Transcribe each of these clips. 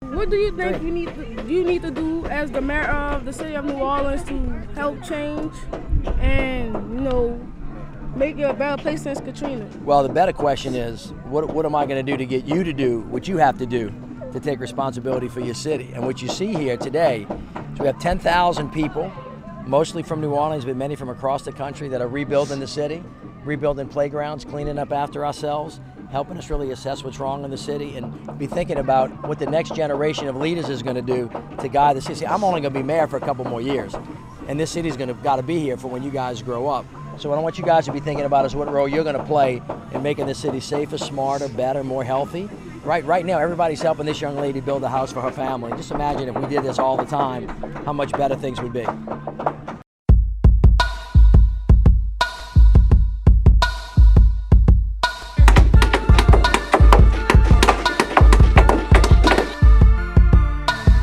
what do you think you need to do as the mayor of the city of New Orleans to help change and, make it a better place since Katrina? Well, the better question is, what am I going to do to get you to do what you have to do to take responsibility for your city? And what you see here today is we have 10,000 people, mostly from New Orleans, but many from across the country, that are rebuilding the city, rebuilding playgrounds, cleaning up after ourselves, helping us really assess what's wrong in the city and be thinking about what the next generation of leaders is going to do to guide the city. I'm only going to be mayor for a couple more years, and this city's got to be here for when you guys grow up. So what I want you guys to be thinking about is what role you're going to play in making the city safer, smarter, better, more healthy. Right now, everybody's helping this young lady build a house for her family. Just imagine if we did this all the time, how much better things would be.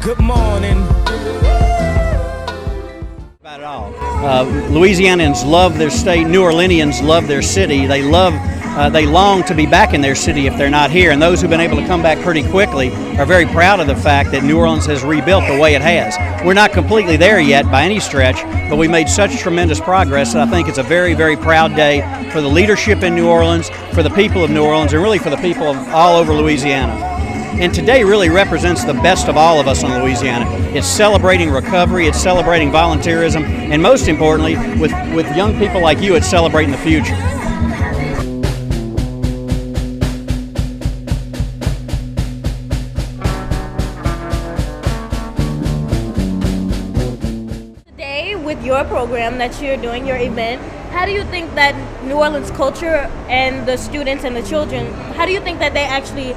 Good morning. About it all. Louisianans love their state. New Orleanians love their city. They long to be back in their city if they're not here. And those who've been able to come back pretty quickly are very proud of the fact that New Orleans has rebuilt the way it has. We're not completely there yet by any stretch, but we made such tremendous progress that I think it's a very, very proud day for the leadership in New Orleans, for the people of New Orleans, and really for the people of all over Louisiana. And today really represents the best of all of us in Louisiana. It's celebrating recovery, it's celebrating volunteerism, and most importantly, with young people like you, it's celebrating the future. Today, with your program that you're doing, your event, how do you think that New Orleans culture and the students and the children, how do you think that they actually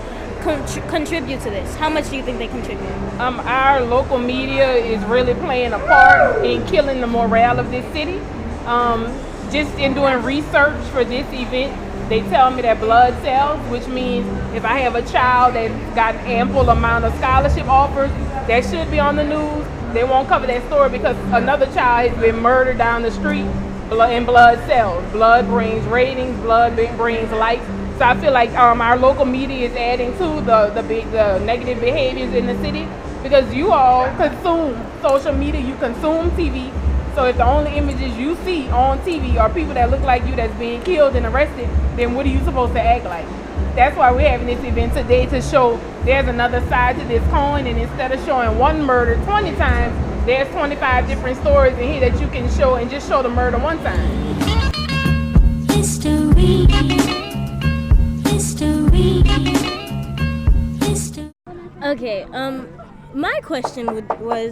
contribute to this? How much do you think they contribute? Our local media is really playing a part in killing the morale of this city. Just in doing research for this event, they tell me that blood sells, which means if I have a child that's got an ample amount of scholarship offers, that should be on the news. They won't cover that story because another child has been murdered down the street, and blood sells. Blood brings ratings, blood brings likes. So I feel like our local media is adding to the negative behaviors in the city because you all consume social media, you consume TV. So if the only images you see on TV are people that look like you that's being killed and arrested, then what are you supposed to act like? That's why we're having this event today, to show there's another side to this coin, and instead of showing one murder 20 times, there's 25 different stories in here that you can show, and just show the murder one time. History. Okay, my question was,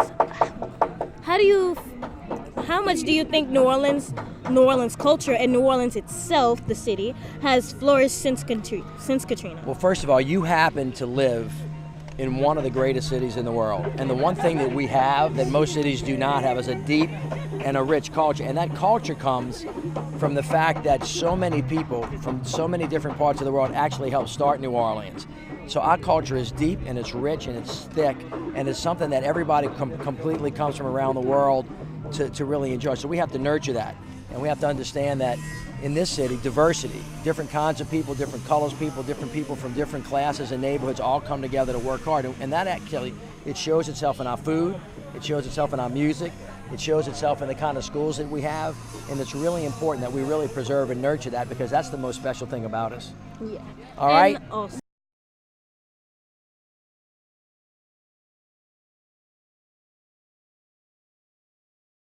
how much do you think New Orleans culture and New Orleans itself, the city, has flourished since Katrina? Well, first of all, you happen to live in one of the greatest cities in the world. And the one thing that we have that most cities do not have is a deep and a rich culture. And that culture comes from the fact that so many people from so many different parts of the world actually helped start New Orleans. So our culture is deep and it's rich and it's thick, and it's something that everybody completely comes from around the world to really enjoy. So we have to nurture that, and we have to understand that in this city, diversity, different kinds of people, different colors people, different people from different classes and neighborhoods all come together to work hard. And that actually, it shows itself in our food, it shows itself in our music, it shows itself in the kind of schools that we have, and it's really important that we really preserve and nurture that because that's the most special thing about us. Yeah. All right? Also